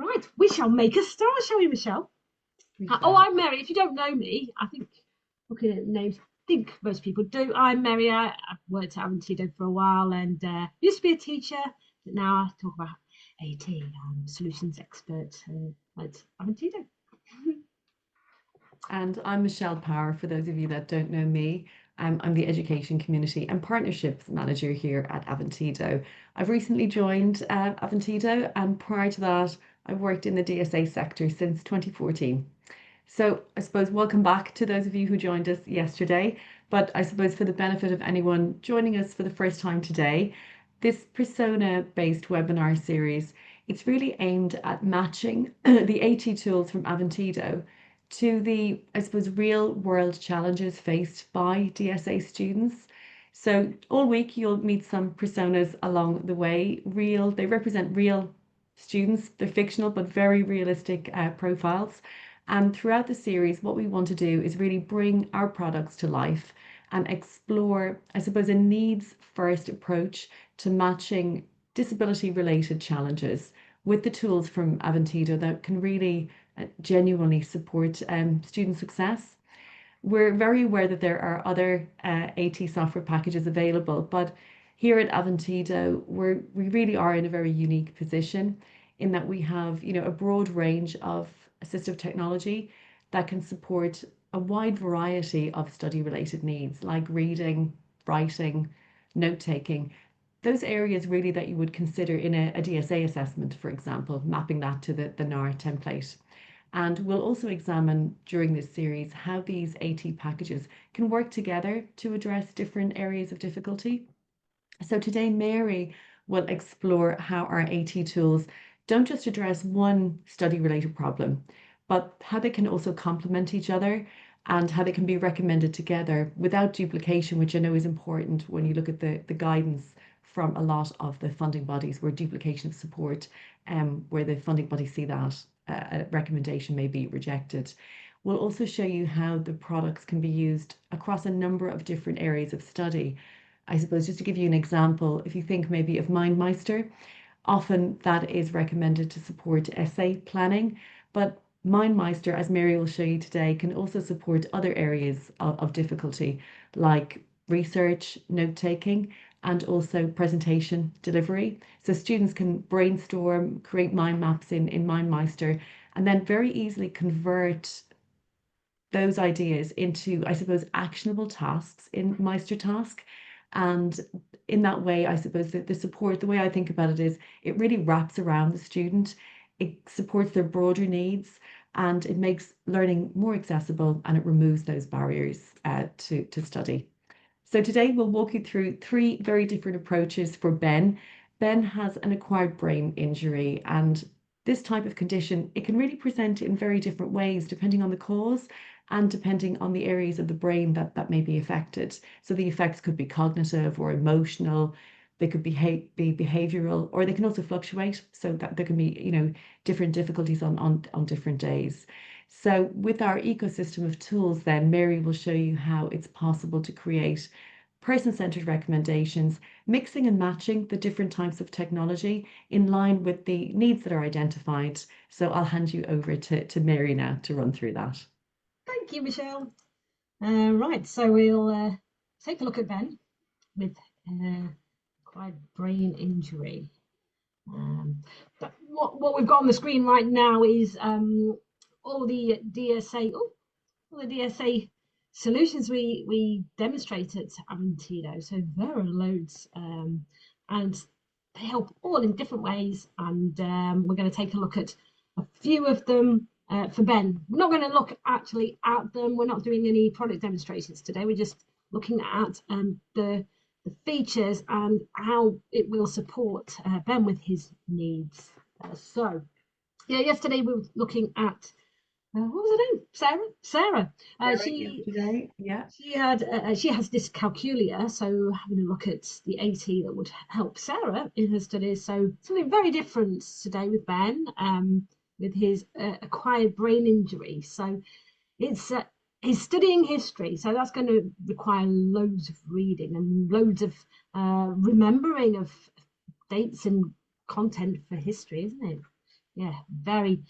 Right, we shall make a start, shall we, Michelle? We Oh, shall. I'm Mary. If you don't know me, I think looking at the names, I think most people do. I'm Mary. I've worked at Aventido for a while and used to be a teacher, but now I talk about AT, solutions expert at Aventido. And I'm Michelle Power, for those of you that don't know me. I'm the Education Community and Partnerships Manager here at Aventido. I've recently joined Aventido, and prior to that, I've worked in the DSA sector since 2014. So I suppose welcome back to those of you who joined us yesterday. But I suppose for the benefit of anyone joining us for the first time today, this persona-based webinar series, it's really aimed at matching the AT tools from Aventido to the, I suppose, real world challenges faced by DSA students. So all week you'll meet some personas along the way. They represent real students. They're fictional but very realistic profiles. And throughout the series, what we want to do is really bring our products to life and explore, I suppose, a needs first approach to matching disability related challenges with the tools from Aventido that can really genuinely support student success. We're very aware that there are other AT software packages available, but here at Aventido, we really are in a very unique position in that we have, a broad range of assistive technology that can support a wide variety of study related needs like reading, writing, note taking. Those areas really that you would consider in a DSA assessment, for example, mapping that to the NAR template. And we'll also examine during this series how these AT packages can work together to address different areas of difficulty. So today, Mary will explore how our AT tools don't just address one study-related problem, but how they can also complement each other and how they can be recommended together without duplication, which I know is important when you look at the guidance from a lot of the funding bodies where duplication of support, where the funding bodies see that a recommendation may be rejected. We'll also show you how the products can be used across a number of different areas of study. I suppose just to give you an example, if you think maybe of MindMeister, often that is recommended to support essay planning, but MindMeister, as Mary will show you today, can also support other areas of difficulty like research, note taking, and also presentation delivery. So students can brainstorm, create mind maps in MindMeister, and then very easily convert those ideas into, I suppose, actionable tasks in Meister Task. And in that way, I suppose that the support, the way I think about it is it really wraps around the student, it supports their broader needs, and it makes learning more accessible and it removes those barriers to study. So today we'll walk you through three very different approaches for Ben. Ben has an acquired brain injury, and this type of condition, it can really present in very different ways depending on the cause and depending on the areas of the brain that may be affected. So the effects could be cognitive or emotional, they could be behavioral, or they can also fluctuate so that there can be, different difficulties on different days. So with our ecosystem of tools, then Mary will show you how it's possible to create person-centered recommendations, mixing and matching the different types of technology in line with the needs that are identified. So I'll hand you over to Mary now to run through that. Thank you, Michelle. Right, so we'll take a look at Ben with acquired brain injury. What we've got on the screen right now is all the DSA, all the DSA solutions we demonstrate at Aventido. So there are loads, and they help all in different ways. And we're going to take a look at a few of them for Ben. We're not going to look actually at them. We're not doing any product demonstrations today. We're just looking at the features and how it will support Ben with his needs. So, yeah, yesterday we were looking at what was her name? Sarah. Yesterday, yeah. She has dyscalculia, so having a look at the AT that would help Sarah in her studies. So something very different today with Ben, with his acquired brain injury. So it's he's studying history, so that's going to require loads of reading and loads of remembering of dates and content for history, isn't it? Yeah, very,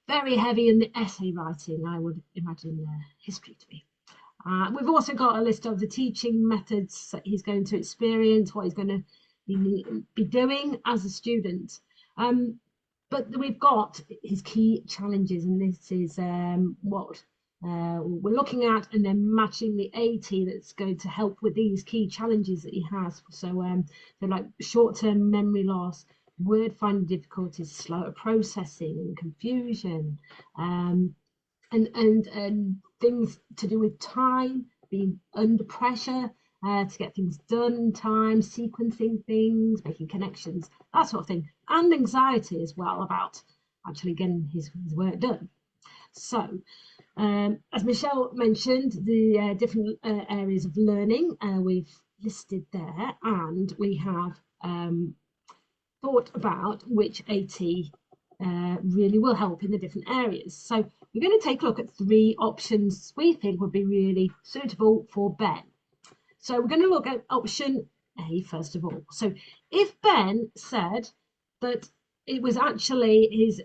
very heavy in the essay writing, I would imagine history to be. We've also got a list of the teaching methods that he's going to experience, what he's going to be doing as a student. But we've got his key challenges, and this is what we're looking at, and then matching the AT that's going to help with these key challenges that he has. So like short-term memory loss, word finding difficulties, slower processing and confusion, and things to do with time, being under pressure to get things done in time, sequencing things, making connections, that sort of thing, and anxiety as well about actually getting his work done. So, as Michelle mentioned, the different areas of learning we've listed there, and we have thought about which AT really will help in the different areas. So we're going to take a look at 3 options we think would be really suitable for Ben. So we're going to look at option A first of all. So if Ben said that it was actually his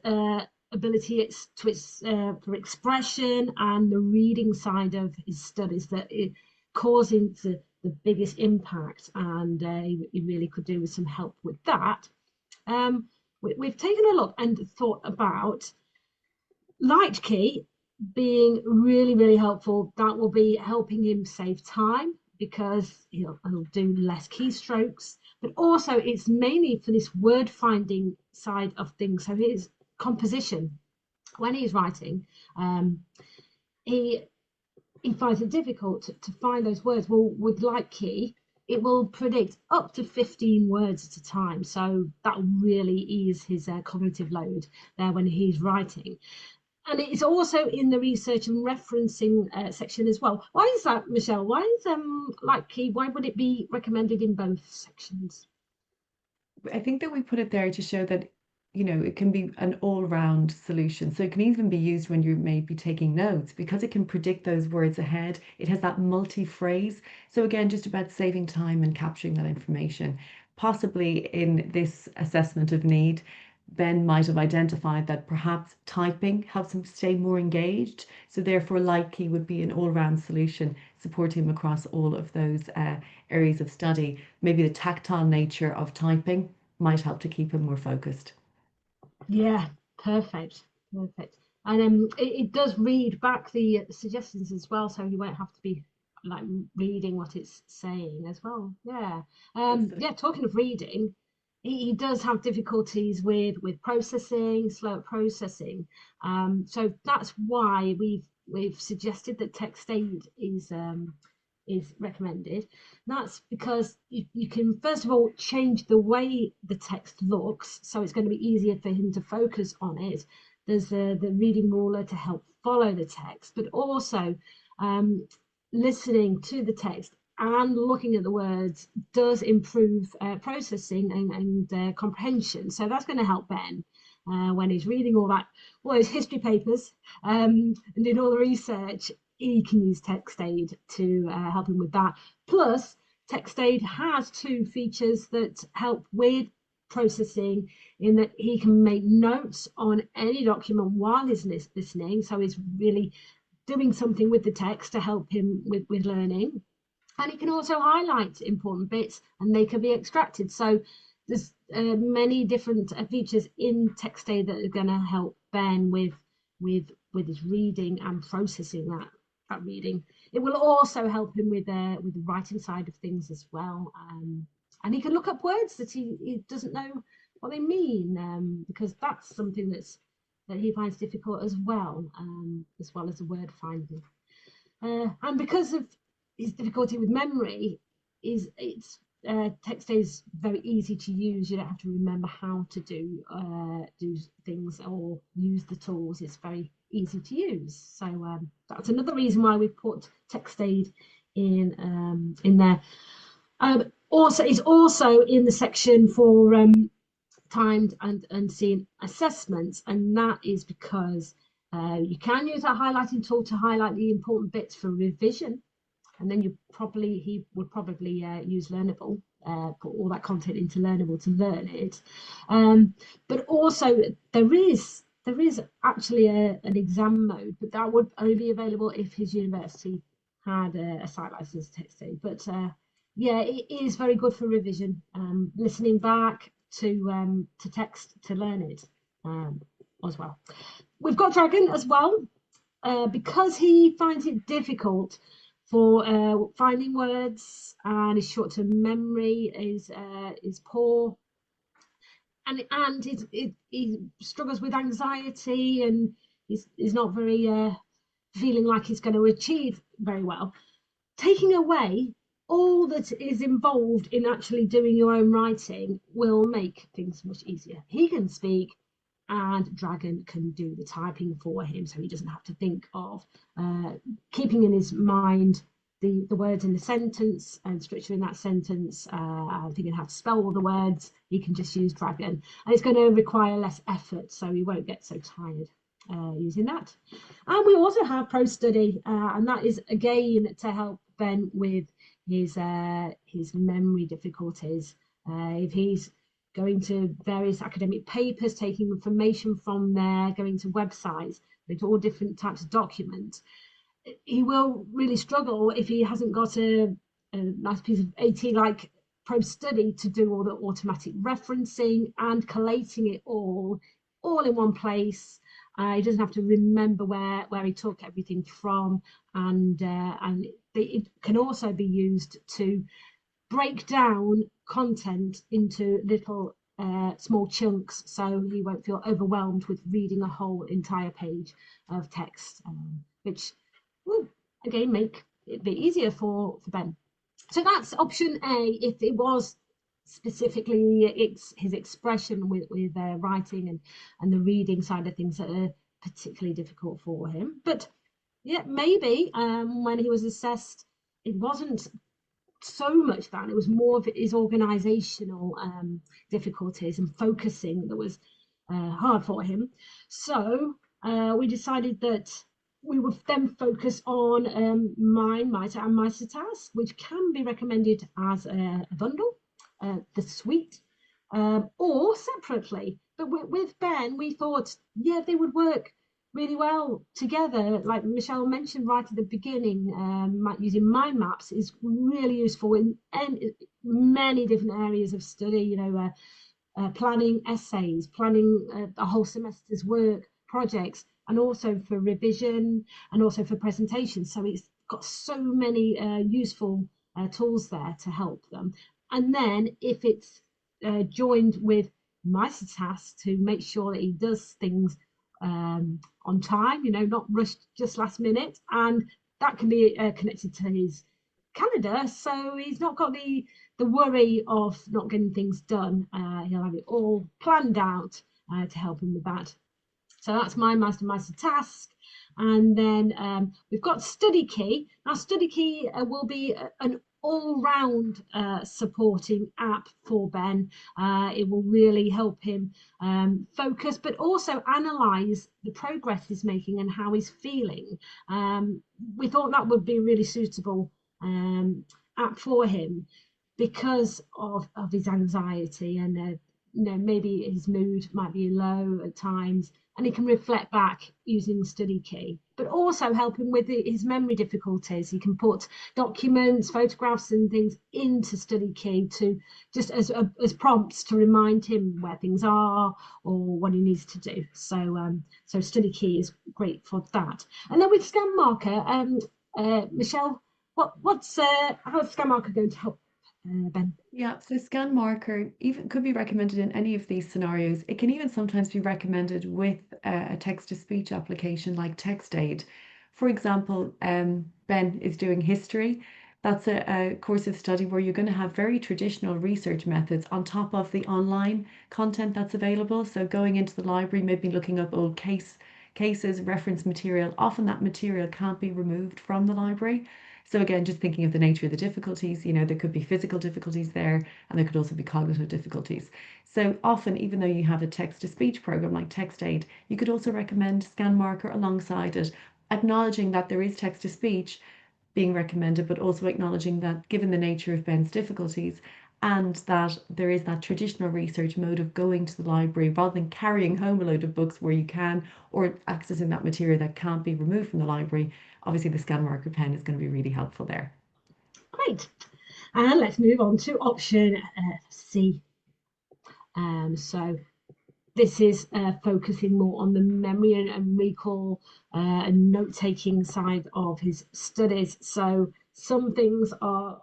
ability for expression and the reading side of his studies that it causing the biggest impact, and he really could do with some help with that. We've taken a look and thought about light key being really, really helpful. That will be helping him save time because he'll do less keystrokes, but also it's mainly for this word finding side of things. So his composition, when he's writing, he finds it difficult to find those words. Well, with light key, it will predict up to 15 words at a time. So that really ease his cognitive load there when he's writing. And it's also in the research and referencing section as well. Why is that, Michelle? Why is light key, why would it be recommended in both sections? I think that we put it there to show that, it can be an all-round solution. So it can even be used when you may be taking notes because it can predict those words ahead. It has that multi-phrase. So again, just about saving time and capturing that information. Possibly in this assessment of need, Ben might have identified that perhaps typing helps him stay more engaged. So therefore, light key would be an all-round solution, supporting him across all of those areas of study. Maybe the tactile nature of typing might help to keep him more focused. Yeah, perfect, perfect. And it does read back the suggestions as well, so you won't have to be like reading what it's saying as well. Yeah, yeah. Talking of reading, he does have difficulties with processing, slow processing. So that's why we've suggested that text aid is recommended. That's because you can first of all change the way the text looks, so it's going to be easier for him to focus on it. There's the reading ruler to help follow the text, but also listening to the text and looking at the words does improve processing and comprehension. So that's going to help Ben when he's reading all those history papers and doing all the research. He can use TextAid to help him with that. Plus, TextAid has 2 features that help with processing, in that he can make notes on any document while he's listening. So he's really doing something with the text to help him with learning. And he can also highlight important bits and they can be extracted. So there's many different features in TextAid that are going to help Ben with his reading and processing that reading. It will also help him with the writing side of things as well. And he can look up words that he doesn't know what they mean, because that's something that he finds difficult as well as the word finding. And because of his difficulty with memory, TextAid is very easy to use. You don't have to remember how to do things or use the tools. It's very easy to use. So that's another reason why we put TextAid in there. Also, it's also in the section for timed and seen assessments, and that is because you can use that highlighting tool to highlight the important bits for revision, and then he would probably use Learnable put all that content into Learnable to learn it. But also there is actually an exam mode, but that would only be available if his university had a site license testing. But yeah, it is very good for revision, listening back to text to learn it as well. We've got Dragon as well, because he finds it difficult for finding words, and his short-term memory is poor, and he struggles with anxiety, and he's not very feeling like he's going to achieve very well. Taking away all that is involved in actually doing your own writing will make things much easier. He can speak, and Dragon can do the typing for him, so he doesn't have to think of keeping in his mind the words in the sentence and structuring that sentence, thinking how to spell all the words. He can just use Dragon, and it's going to require less effort, so he won't get so tired using that. And we also have Pro Study, and that is again to help Ben with his memory difficulties. If he's going to various academic papers, taking information from there, going to websites, going to all different types of documents, he will really struggle if he hasn't got a nice piece of AT like Pro Study to do all the automatic referencing and collating it all in one place. He doesn't have to remember where he took everything from, and it can also be used to break down content into little small chunks, so he won't feel overwhelmed with reading a whole entire page of text, which will again make it a bit easier for Ben. So that's option A if it was specifically his expression with writing and the reading side of things that are particularly difficult for him. But yeah, maybe when he was assessed, it wasn't so much that, it was more of his organizational difficulties and focusing that was hard for him. So we decided that we would then focus on Mine, Mitre, and Task, which can be recommended as a bundle, the suite, or separately. But with Ben, we thought, yeah, they would work really well together. Like Michelle mentioned right at the beginning, using mind maps is really useful in many different areas of study. You know, planning essays, planning a whole semester's work, projects, and also for revision and also for presentations. So it's got so many useful tools there to help them. And then if it's joined with MyStask to make sure that he does things on time, you know, not rushed just last minute, and that can be connected to his calendar, so he's not got the worry of not getting things done. He'll have it all planned out to help him with that. So that's my master task. And then we've got Study Key. Now, Study Key will be an all-round supporting app for Ben. It will really help him focus, but also analyze the progress he's making and how he's feeling. We thought that would be a really suitable app for him because of his anxiety, and you know, maybe his mood might be low at times, and he can reflect back using Study Key, but also help him with his memory difficulties. He can put documents, photographs and things into Study Key to just as prompts to remind him where things are or what he needs to do. So so Study Key is great for that. And then with Scan Marker, Michelle, how's Scan Marker going to help Ben? Yeah, so scan marker even could be recommended in any of these scenarios. It can even sometimes be recommended with a text-to-speech application like TextAid. For example, Ben is doing history. That's a course of study where you're going to have very traditional research methods on top of the online content that's available. So going into the library, maybe looking up old cases, reference material. Often that material can't be removed from the library. So again, just thinking of the nature of the difficulties, you know, there could be physical difficulties there, and there could also be cognitive difficulties. So often, even though you have a text-to-speech program like TextAid, you could also recommend Scan Marker alongside it, acknowledging that there is text-to-speech being recommended, but also acknowledging that given the nature of Ben's difficulties and that there is that traditional research mode of going to the library rather than carrying home a load of books where you can, or accessing that material that can't be removed from the library. Obviously, the scan marker pen is going to be really helpful there. Great. And let's move on to option C. So this is focusing more on the memory and recall and note-taking side of his studies. So some things are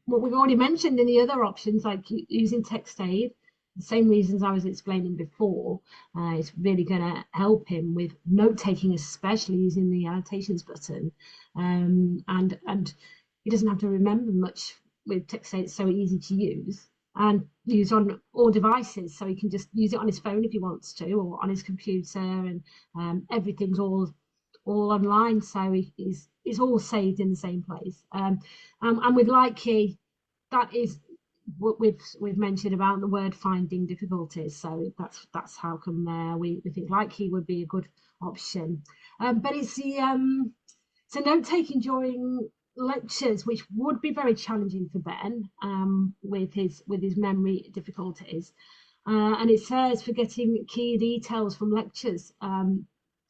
what we've already mentioned in the other options, like using text aid, the same reasons I was explaining before. It's really going to help him with note taking, especially using the annotations button. And he doesn't have to remember much with text aid. It's so easy to use and use on all devices. So he can just use it on his phone if he wants to, or on his computer, and everything's all online, so it's all saved in the same place. And with Likey, that is what we've mentioned about the word finding difficulties. So that's how come we think Likey would be a good option. But it's a note taking during lectures, which would be very challenging for Ben with his memory difficulties. And it says forgetting key details from lectures.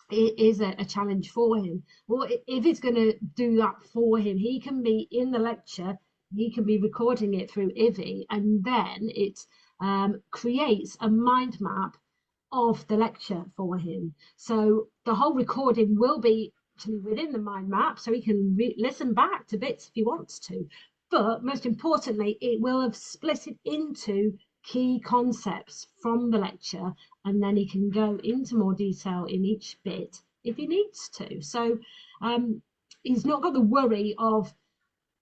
It is a challenge for him. Well, if he's going to do that for him, he can be in the lecture, he can be recording it through Ivy, and then it creates a mind map of the lecture for him. So the whole recording will be actually within the mind map, so he can listen back to bits if he wants to. But most importantly, it will have split it into key concepts from the lecture, and then he can go into more detail in each bit if he needs to. So he's not got the worry of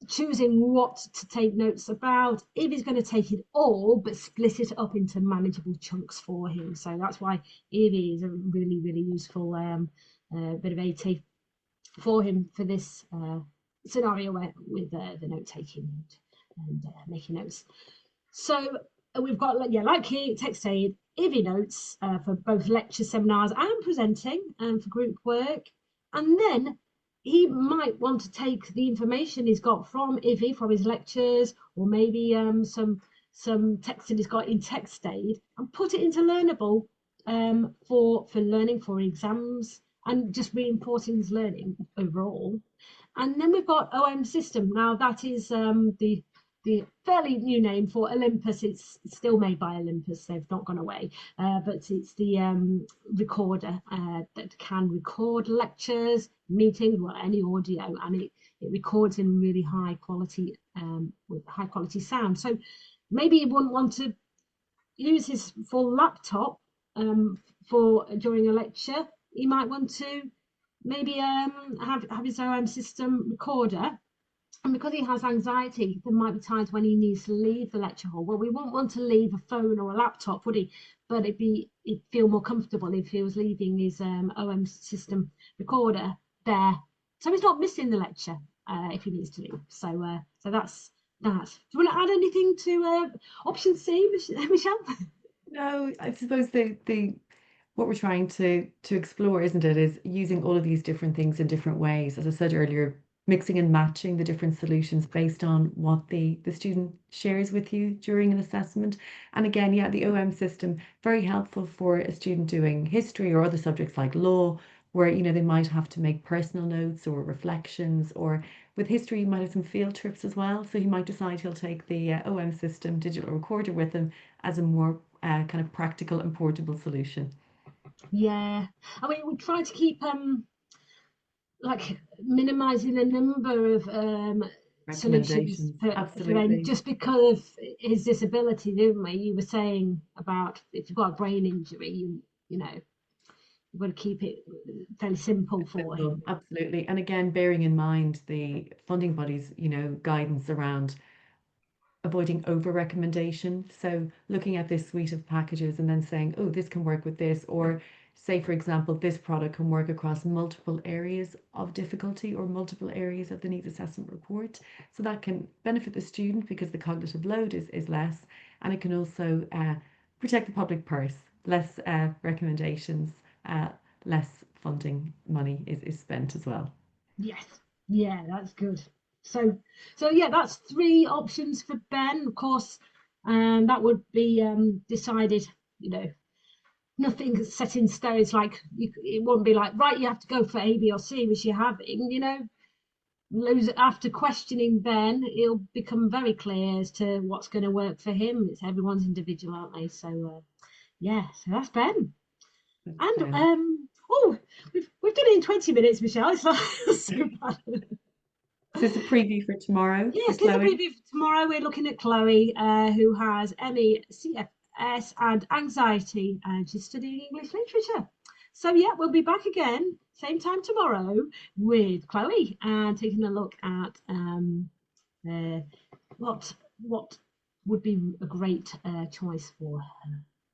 choosing what to take notes about if he's going to take it all, but split it up into manageable chunks for him. So that's why Evie is a really, really useful bit of AT for him for this scenario with the note taking and making notes. So we've got Likey, text aid, Ivy notes for both lecture seminars and presenting for group work. And then he might want to take the information he's got from Ivy from his lectures, or maybe some text that he's got in text aid, and put it into Learnable for learning for exams and just reinforcing his learning overall. And then we've got OM system. Now that is the fairly new name for Olympus. It's still made by Olympus, they've not gone away, but it's the recorder that can record lectures, meetings, well, any audio, and it records in really high quality with high quality sound. So maybe you wouldn't want to use his full laptop for during a lecture. You might want to maybe have his own system recorder. And because he has anxiety, there might be times when he needs to leave the lecture hall. Well, we wouldn't want to leave a phone or a laptop, would he? But it'd feel more comfortable if he was leaving his OM system recorder there, so he's not missing the lecture if he needs to leave. So that's that. Do you want to add anything to option C, Michelle? No, I suppose the what we're trying to explore, isn't it, is using all of these different things in different ways. As I said earlier, mixing and matching the different solutions based on what the student shares with you during an assessment. And again, yeah, the OM system, very helpful for a student doing history or other subjects like law, where they might have to make personal notes or reflections, or with history you might have some field trips as well. So he might decide he'll take the OM system digital recorder with him as a more kind of practical and portable solution. Yeah, I mean, we try to keep like minimizing the number of solutions Recommendations, for them absolutely. just because of his disability, didn't we? You were saying about if you've got a brain injury, you know, you've got to keep it fairly simple for Simple, him. absolutely. And again, bearing in mind the funding bodies, guidance around avoiding over recommendation. So looking at this suite of packages and then saying, oh, this can work with this, or say, for example, this product can work across multiple areas of difficulty or multiple areas of the needs assessment report. So that can benefit the student because the cognitive load is less, and it can also protect the public purse. Less recommendations, uh, less funding money is spent as well. Yes, yeah, that's good. So yeah, that's three options for Ben. Of course, that would be decided. You know, nothing set in stone. It's like it won't be like right. You have to go for A, B, or C, which you're having. You know, after questioning Ben, it'll become very clear as to what's going to work for him. It's everyone's individual, aren't they? So yeah, so that's Ben. That's And Ben. oh, we've done it in 20 minutes, Michelle. It's like so bad. Is this a preview for tomorrow for Yes, little Chloe? preview for tomorrow. We're looking at Chloe, who has ME, CFS, and anxiety, and she's studying English literature. So yeah, we'll be back again same time tomorrow with Chloe and taking a look at uh, what would be a great choice for her.